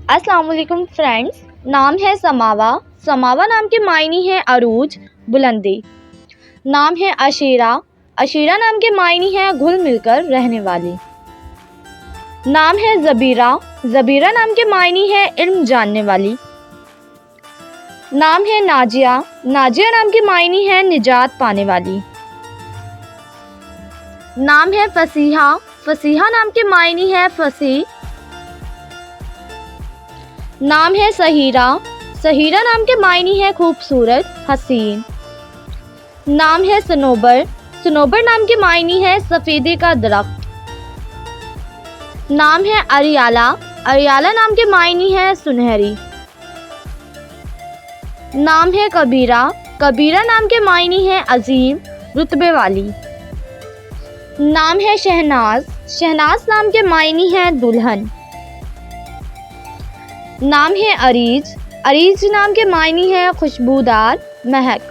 अस्सलाम वालेकुम फ्रेंड्स। नाम है समावा। समावा नाम के मायने हैं अरूज, बुलंदी। नाम है अशीरा। अशीरा नाम के मायने हैं घुल मिलकर रहने वाली। नाम है ज़बीरा। ज़बीरा नाम के मायने हैं इल्म जानने वाली। नाम है नाजिया। नाजिया नाम के मायने हैं निजात पाने वाली। नाम है फसीहा। फसीहा नाम के मायने हैं फसीह। नाम है सहीरा। सहीरा नाम के मायने हैं खूबसूरत, हसीन। नाम है सनोबर। सनोबर नाम के मायने हैं सफ़ेदे का दरख्त। नाम है अरियाला। अरियाला नाम के मायने हैं सुनहरी। नाम है कबीरा। कबीरा नाम के मायने हैं अजीम, रुतबे वाली। नाम है शहनाज। शहनाज नाम के मायने हैं दुल्हन। नाम है अरीज। अरीज नाम के मायने हैं खुशबूदार, महक।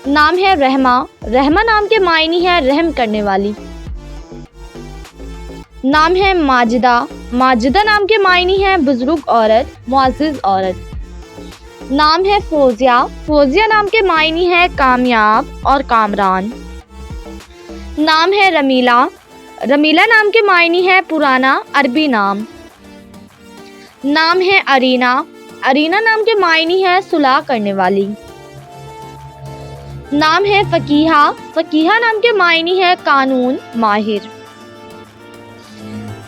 नाम है रहमा। रहमा नाम के मायने हैं रहम करने वाली। नाम है माजिदा। माजिदा नाम के मायने हैं बुजुर्ग औरत, मुअज़्ज़िज़ औरत। नाम है फौजिया। फौजिया नाम के मायने हैं कामयाब और कामरान। नाम है रमीला। रमीला नाम के मायने हैं पुराना अरबी नाम। नाम है अरीना। अरीना नाम के मायने हैं सुलह करने वाली। नाम है फ़कीहा। फ़कीहा नाम के मायने हैं कानून, माहिर।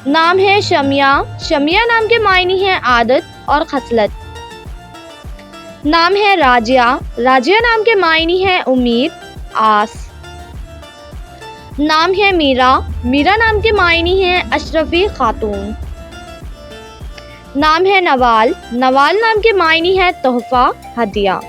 नाम है शमिया। शमिया नाम के मायने हैं आदत और खसलत। नाम है राजिया। राजिया नाम के मायने हैं उम्मीद, आस। नाम है मीरा। मीरा नाम के मायने हैं अशरफी खातून। नाम है नवाल। नवाल नाम के मायने हैं तोहफ़ा, हदिया।